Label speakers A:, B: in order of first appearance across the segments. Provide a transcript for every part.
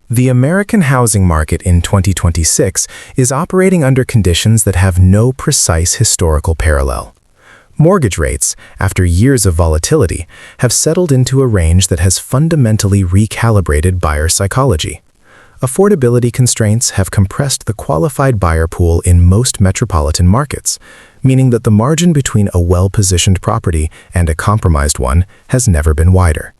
A: The American housing market in 2026 is operating under conditions that have no precise historical parallel. Mortgage rates, after years of volatility, have settled into a range that has fundamentally recalibrated buyer psychology. Affordability constraints have compressed the qualified buyer pool in most metropolitan markets, meaning that the margin between a well-positioned property and a compromised one has never been wider.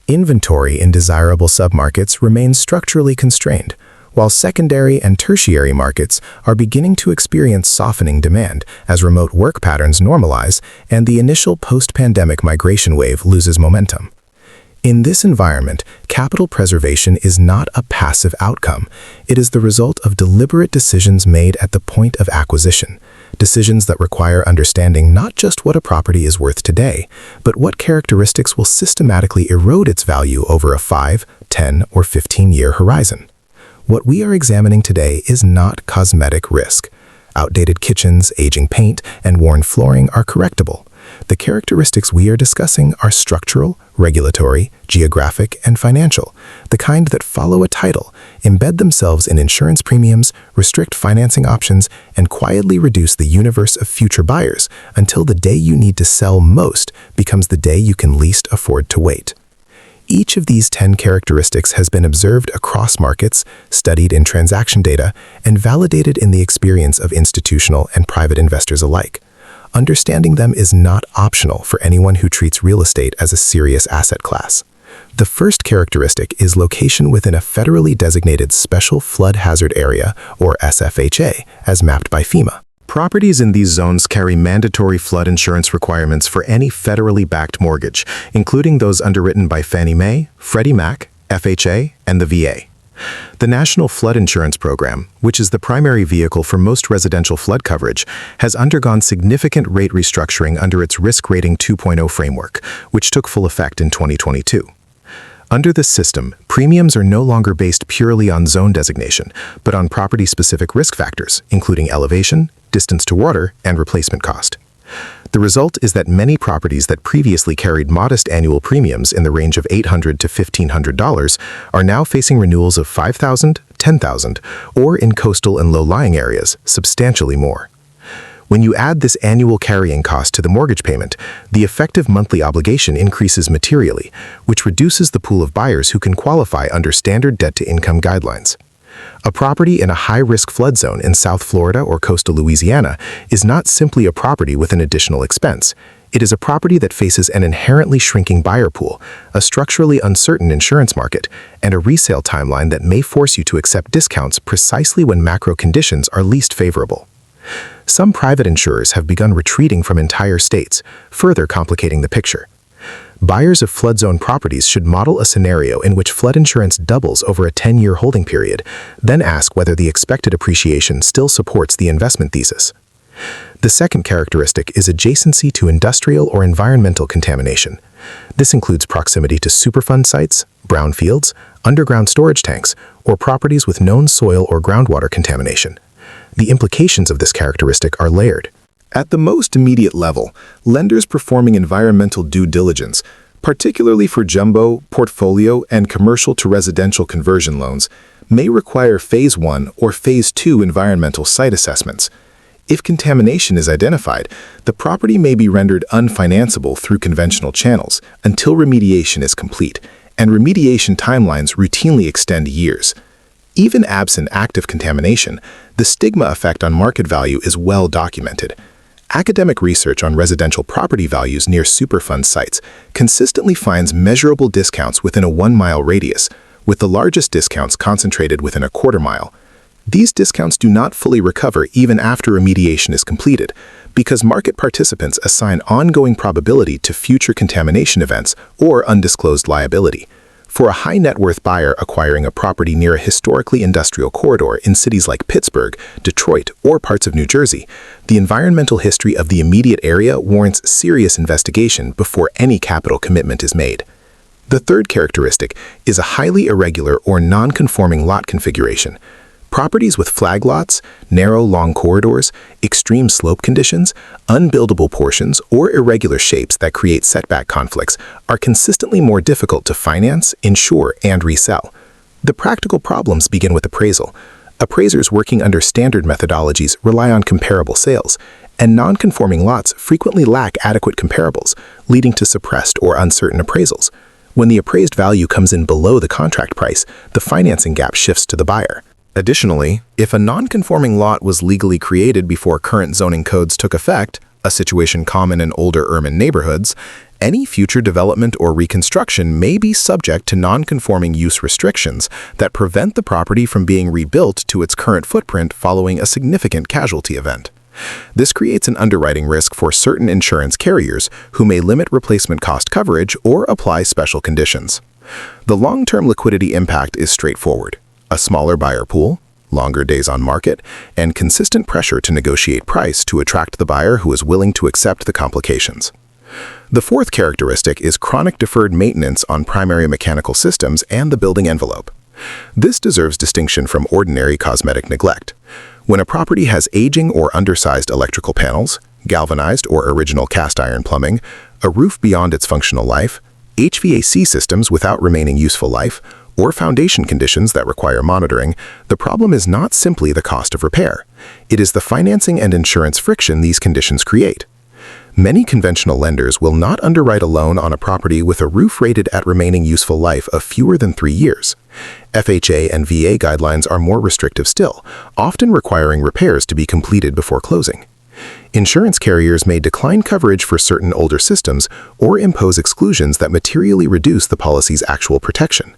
A: Inventory in desirable submarkets remains structurally constrained, while secondary and tertiary markets are beginning to experience softening demand as remote work patterns normalize and the initial post-pandemic migration wave loses momentum. In this environment, capital preservation is not a passive outcome. It is the result of deliberate decisions made at the point of acquisition, decisions that require understanding not just what a property is worth today, but what characteristics will systematically erode its value over a 5, 10, or 15-year horizon. What we are examining today is not cosmetic risk. Outdated kitchens, aging paint, and worn flooring are correctable. The characteristics we are discussing are structural, regulatory, geographic, and financial, the kind that follow a title, embed themselves in insurance premiums, restrict financing options, and quietly reduce the universe of future buyers until the day you need to sell most becomes the day you can least afford to wait. Each of these 10 characteristics has been observed across markets, studied in transaction data, and validated in the experience of institutional and private investors alike. Understanding them is not optional for anyone who treats real estate as a serious asset class. The first characteristic is location within a federally designated Special Flood Hazard Area, or SFHA, as mapped by FEMA.
B: Properties in these zones carry mandatory flood insurance requirements for any federally backed mortgage, including those underwritten by Fannie Mae, Freddie Mac, FHA, and the VA. The National Flood Insurance Program, which is the primary vehicle for most residential flood coverage, has undergone significant rate restructuring under its Risk Rating 2.0 framework, which took full effect in 2022. Under this system, premiums are no longer based purely on zone designation, but on property-specific risk factors, including elevation, distance to water, and replacement cost. The result is that many properties that previously carried modest annual premiums in the range of $800 to $1,500 are now facing renewals of $5,000, $10,000, or in coastal and low-lying areas, substantially more. When you add this annual carrying cost to the mortgage payment, the effective monthly obligation increases materially, which reduces the pool of buyers who can qualify under standard debt-to-income guidelines. A property in a high-risk flood zone in South Florida or coastal Louisiana is not simply a property with an additional expense. It is a property that faces an inherently shrinking buyer pool, a structurally uncertain insurance market, and a resale timeline that may force you to accept discounts precisely when macro conditions are least favorable. Some private insurers have begun retreating from entire states, further complicating the picture. Buyers of flood zone properties should model a scenario in which flood insurance doubles over a 10-year holding period, then ask whether the expected appreciation still supports the investment thesis. The second characteristic is adjacency to industrial or environmental contamination. This includes proximity to Superfund sites, brownfields, underground storage tanks, or properties with known soil or groundwater contamination. The implications of this characteristic are layered. At the most immediate level, lenders performing environmental due diligence, particularly for jumbo, portfolio, and commercial to residential conversion loans, may require Phase 1 or Phase 2 environmental site assessments. If contamination is identified, the property may be rendered unfinanceable through conventional channels until remediation is complete, and remediation timelines routinely extend years. Even absent active contamination, the stigma effect on market value is well documented. Academic research on residential property values near Superfund sites consistently finds measurable discounts within a 1-mile radius, with the largest discounts concentrated within a quarter-mile. These discounts do not fully recover even after remediation is completed, because market participants assign ongoing probability to future contamination events or undisclosed liability. For a high-net-worth buyer acquiring a property near a historically industrial corridor in cities like Pittsburgh, Detroit, or parts of New Jersey, the environmental history of the immediate area warrants serious investigation before any capital commitment is made. The third characteristic is a highly irregular or non-conforming lot configuration. Properties with flag lots, narrow, long corridors, extreme slope conditions, unbuildable portions, or irregular shapes that create setback conflicts are consistently more difficult to finance, insure, and resell. The practical problems begin with appraisal. Appraisers working under standard methodologies rely on comparable sales, and non-conforming lots frequently lack adequate comparables, leading to suppressed or uncertain appraisals. When the appraised value comes in below the contract price, the financing gap shifts to the buyer. Additionally, if a non-conforming lot was legally created before current zoning codes took effect, a situation common in older urban neighborhoods, any future development or reconstruction may be subject to non-conforming use restrictions that prevent the property from being rebuilt to its current footprint following a significant casualty event. This creates an underwriting risk for certain insurance carriers who may limit replacement cost coverage or apply special conditions. The long-term liquidity impact is straightforward: a smaller buyer pool, longer days on market, and consistent pressure to negotiate price to attract the buyer who is willing to accept the complications. The fourth characteristic is chronic deferred maintenance on primary mechanical systems and the building envelope. This deserves distinction from ordinary cosmetic neglect. When a property has aging or undersized electrical panels, galvanized or original cast iron plumbing, a roof beyond its functional life, HVAC systems without remaining useful life, or foundation conditions that require monitoring, the problem is not simply the cost of repair. It is the financing and insurance friction these conditions create. Many conventional lenders will not underwrite a loan on a property with a roof rated at remaining useful life of fewer than 3 years. FHA and VA guidelines are more restrictive still, often requiring repairs to be completed before closing. Insurance carriers may decline coverage for certain older systems or impose exclusions that materially reduce the policy's actual protection.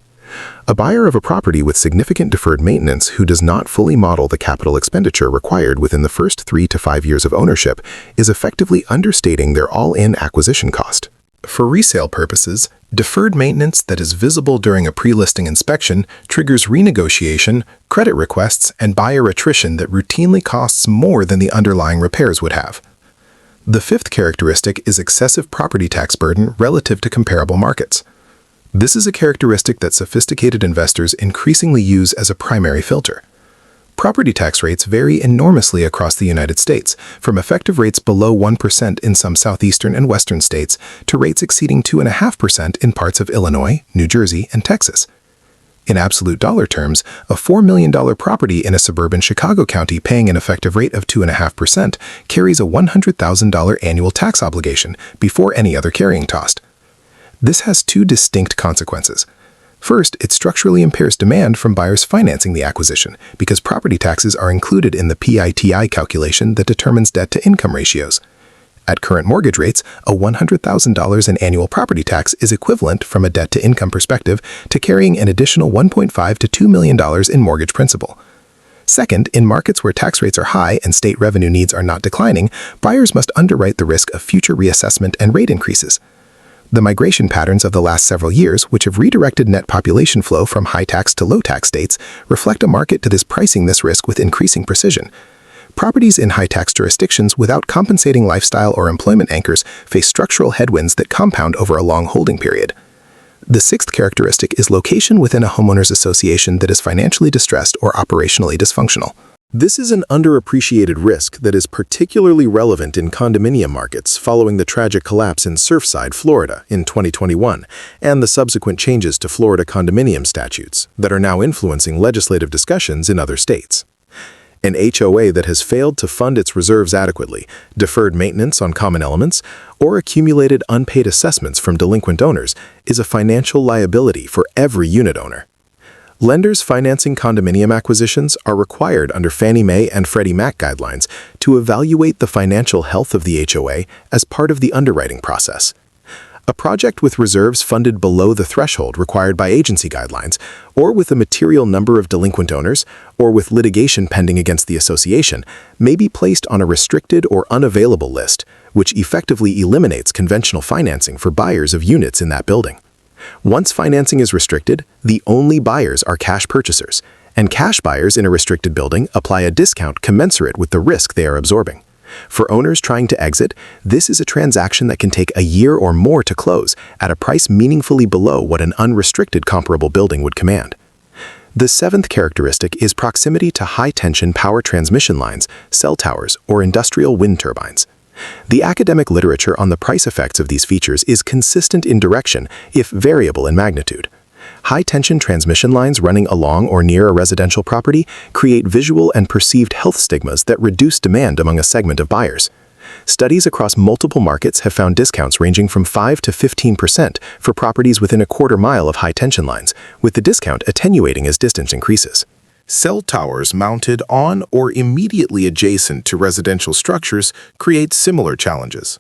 B: A buyer of a property with significant deferred maintenance who does not fully model the capital expenditure required within the first 3 to 5 years of ownership is effectively understating their all-in acquisition cost. For resale purposes, deferred maintenance that is visible during a pre-listing inspection triggers renegotiation, credit requests, and buyer attrition that routinely costs more than the underlying repairs would have. The fifth characteristic is excessive property tax burden relative to comparable markets. This is a characteristic that sophisticated investors increasingly use as a primary filter. Property tax rates vary enormously across the United States, from effective rates below 1% in some southeastern and western states to rates exceeding 2.5% in parts of Illinois, New Jersey, and Texas. In absolute dollar terms, a $4 million property in a suburban Chicago county paying an effective rate of 2.5% carries a $100,000 annual tax obligation before any other carrying cost. This has two distinct consequences. First, it structurally impairs demand from buyers financing the acquisition because property taxes are included in the PITI calculation that determines debt-to-income ratios. At current mortgage rates, a $100,000 in annual property tax is equivalent from a debt-to-income perspective to carrying an additional $1.5 to $2 million in mortgage principal. Second, in markets where tax rates are high and state revenue needs are not declining, buyers must underwrite the risk of future reassessment and rate increases. The migration patterns of the last several years, which have redirected net population flow from high-tax to low-tax states, reflect a market that is pricing this risk with increasing precision. Properties in high-tax jurisdictions without compensating lifestyle or employment anchors face structural headwinds that compound over a long holding period. The sixth characteristic is location within a homeowners association that is financially distressed or operationally dysfunctional. This is an underappreciated risk that is particularly relevant in condominium markets following the tragic collapse in Surfside, Florida in 2021 and the subsequent changes to Florida condominium statutes that are now influencing legislative discussions in other states. An HOA that has failed to fund its reserves adequately, deferred maintenance on common elements, or accumulated unpaid assessments from delinquent owners is a financial liability for every unit owner. Lenders financing condominium acquisitions are required under Fannie Mae and Freddie Mac guidelines to evaluate the financial health of the HOA as part of the underwriting process. A project with reserves funded below the threshold required by agency guidelines, or with a material number of delinquent owners, or with litigation pending against the association, may be placed on a restricted or unavailable list, which effectively eliminates conventional financing for buyers of units in that building. Once financing is restricted, the only buyers are cash purchasers, and cash buyers in a restricted building apply a discount commensurate with the risk they are absorbing. For owners trying to exit, this is a transaction that can take a year or more to close at a price meaningfully below what an unrestricted comparable building would command. The seventh characteristic is proximity to high-tension power transmission lines, cell towers, or industrial wind turbines. The academic literature on the price effects of these features is consistent in direction, if variable in magnitude. High-tension transmission lines running along or near a residential property create visual and perceived health stigmas that reduce demand among a segment of buyers. Studies across multiple markets have found discounts ranging from 5 to 15% for properties within a quarter mile of high-tension lines, with the discount attenuating as distance increases. Cell towers mounted on or immediately adjacent to residential structures create similar challenges.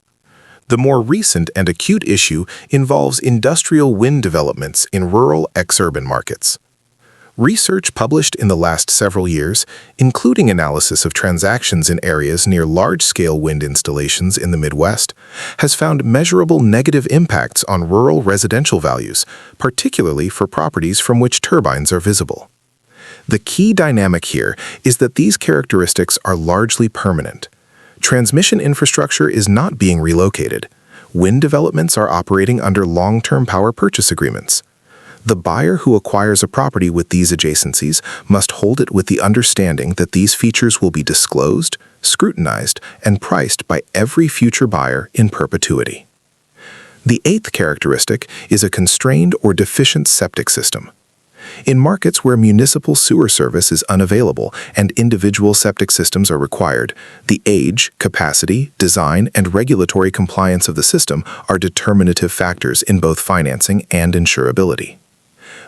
B: The more recent and acute issue involves industrial wind developments in rural ex-urban markets. Research published in the last several years, including analysis of transactions in areas near large-scale wind installations in the Midwest, has found measurable negative impacts on rural residential values, particularly for properties from which turbines are visible. The key dynamic here is that these characteristics are largely permanent. Transmission infrastructure is not being relocated. Wind developments are operating under long-term power purchase agreements. The buyer who acquires a property with these adjacencies must hold it with the understanding that these features will be disclosed, scrutinized, and priced by every future buyer in perpetuity. The eighth characteristic is a constrained or deficient septic system. In markets where municipal sewer service is unavailable and individual septic systems are required, the age, capacity, design, and regulatory compliance of the system are determinative factors in both financing and insurability.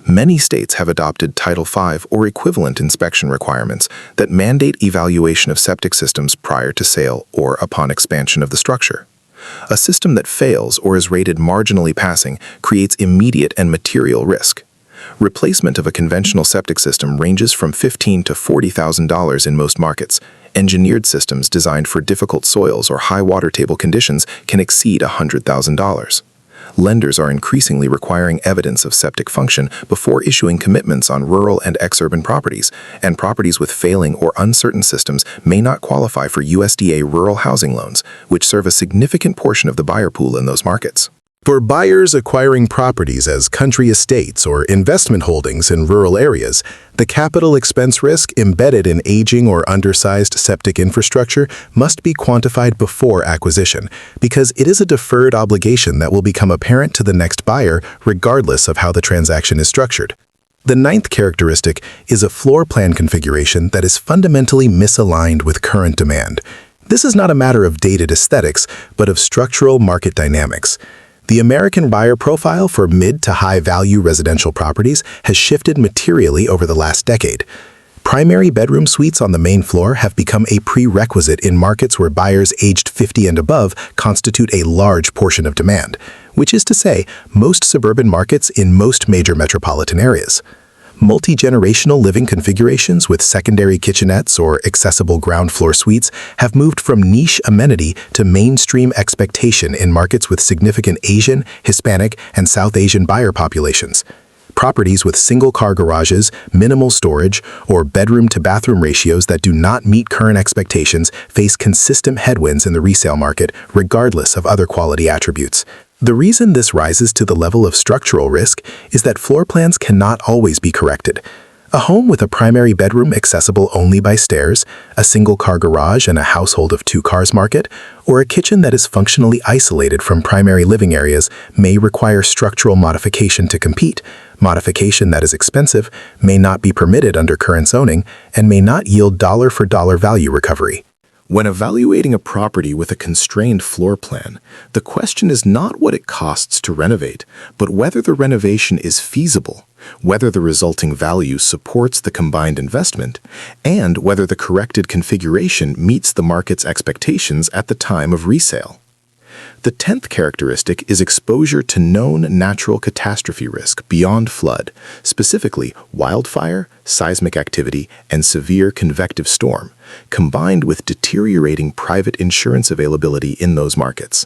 B: Many states have adopted Title V or equivalent inspection requirements that mandate evaluation of septic systems prior to sale or upon expansion of the structure. A system that fails or is rated marginally passing creates immediate and material risk. Replacement of a conventional septic system ranges from $15,000 to $40,000 in most markets. Engineered systems designed for difficult soils or high water table conditions can exceed $100,000. Lenders are increasingly requiring evidence of septic function before issuing commitments on rural and ex-urban properties, and properties with failing or uncertain systems may not qualify for USDA rural housing loans, which serve a significant portion of the buyer pool in those markets. For buyers acquiring properties as country estates or investment holdings in rural areas, the capital expense risk embedded in aging or undersized septic infrastructure must be quantified before acquisition, because it is a deferred obligation that will become apparent to the next buyer regardless of how the transaction is structured. The ninth characteristic is a floor plan configuration that is fundamentally misaligned with current demand. This is not a matter of dated aesthetics, but of structural market dynamics. The American buyer profile for mid to high-value residential properties has shifted materially over the last decade. Primary bedroom suites on the main floor have become a prerequisite in markets where buyers aged 50 and above constitute a large portion of demand, which is to say, most suburban markets in most major metropolitan areas. Multi-generational living configurations with secondary kitchenettes or accessible ground floor suites have moved from niche amenity to mainstream expectation in markets with significant Asian, Hispanic, and South Asian buyer populations. Properties with single-car garages, minimal storage, or bedroom-to-bathroom ratios that do not meet current expectations face consistent headwinds in the resale market, regardless of other quality attributes. The reason this rises to the level of structural risk is that floor plans cannot always be corrected. A home with a primary bedroom accessible only by stairs, a single-car garage and a household of 2 cars market, or a kitchen that is functionally isolated from primary living areas may require structural modification to compete. Modification that is expensive, may not be permitted under current zoning, and may not yield dollar-for-dollar value recovery. When evaluating a property with a constrained floor plan, the question is not what it costs to renovate, but whether the renovation is feasible, whether the resulting value supports the combined investment, and whether the corrected configuration meets the market's expectations at the time of resale. The 10th characteristic is exposure to known natural catastrophe risk beyond flood, specifically wildfire, seismic activity, and severe convective storm, combined with deteriorating private insurance availability in those markets.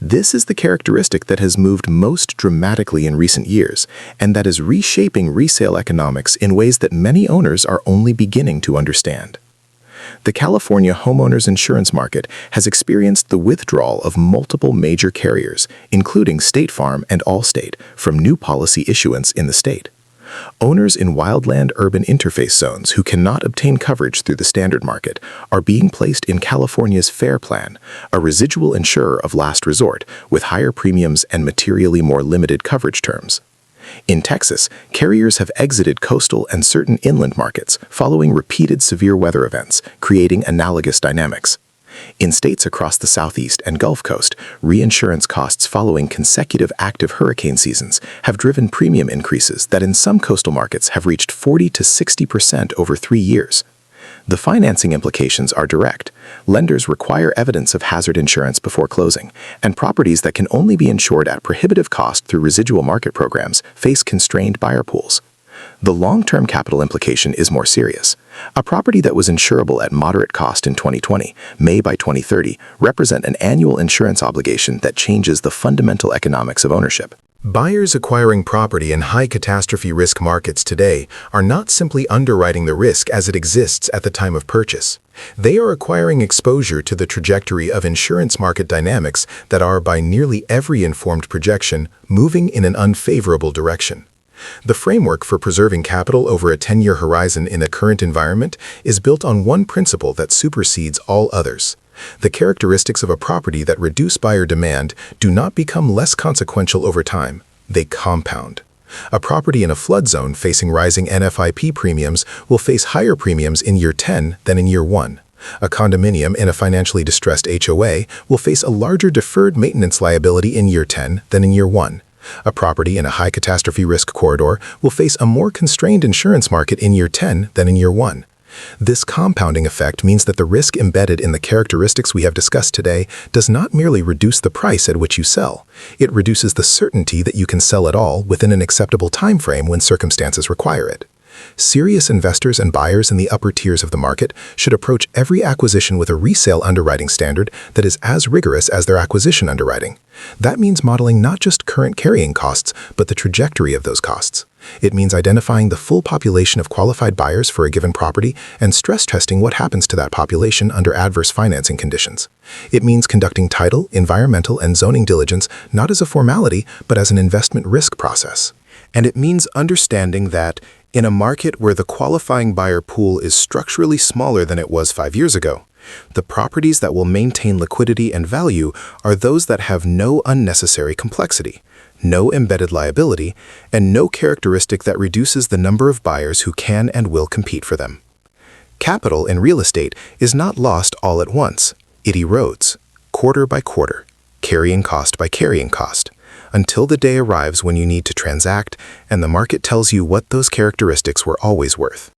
B: This is the characteristic that has moved most dramatically in recent years, and that is reshaping resale economics in ways that many owners are only beginning to understand. The California homeowners insurance market has experienced the withdrawal of multiple major carriers, including State Farm and Allstate, from new policy issuance in the state. Owners in wildland-urban interface zones who cannot obtain coverage through the standard market are being placed in California's FAIR Plan, a residual insurer of last resort with higher premiums and materially more limited coverage terms. In Texas, carriers have exited coastal and certain inland markets following repeated severe weather events, creating analogous dynamics. In states across the Southeast and Gulf Coast, reinsurance costs following consecutive active hurricane seasons have driven premium increases that in some coastal markets have reached 40 to 60% over 3 years. The financing implications are direct. Lenders require evidence of hazard insurance before closing, and properties that can only be insured at prohibitive cost through residual market programs face constrained buyer pools. The long-term capital implication is more serious. A property that was insurable at moderate cost in 2020 may by 2030 represent an annual insurance obligation that changes the fundamental economics of ownership.
A: Buyers acquiring property in high catastrophe risk markets today are not simply underwriting the risk as it exists at the time of purchase. They are acquiring exposure to the trajectory of insurance market dynamics that are, by nearly every informed projection, moving in an unfavorable direction. The framework for preserving capital over a 10-year horizon in the current environment is built on one principle that supersedes all others. The characteristics of a property that reduce buyer demand do not become less consequential over time, they compound. A property in a flood zone facing rising NFIP premiums will face higher premiums in year 10 than in year 1. A condominium in a financially distressed HOA will face a larger deferred maintenance liability in year 10 than in year 1. A property in a high catastrophe risk corridor will face a more constrained insurance market in year 10 than in year 1. This compounding effect means that the risk embedded in the characteristics we have discussed today does not merely reduce the price at which you sell, it reduces the certainty that you can sell at all within an acceptable time frame when circumstances require it. Serious investors and buyers in the upper tiers of the market should approach every acquisition with a resale underwriting standard that is as rigorous as their acquisition underwriting. That means modeling not just current carrying costs, but the trajectory of those costs. It means identifying the full population of qualified buyers for a given property and stress testing what happens to that population under adverse financing conditions. It means conducting title, environmental, and zoning diligence not as a formality, but as an investment risk process. And it means understanding that in a market where the qualifying buyer pool is structurally smaller than it was 5 years ago, the properties that will maintain liquidity and value are those that have no unnecessary complexity, no embedded liability, and no characteristic that reduces the number of buyers who can and will compete for them. Capital in real estate is not lost all at once. It erodes, quarter by quarter, carrying cost by carrying cost, until the day arrives when you need to transact and the market tells you what those characteristics were always worth.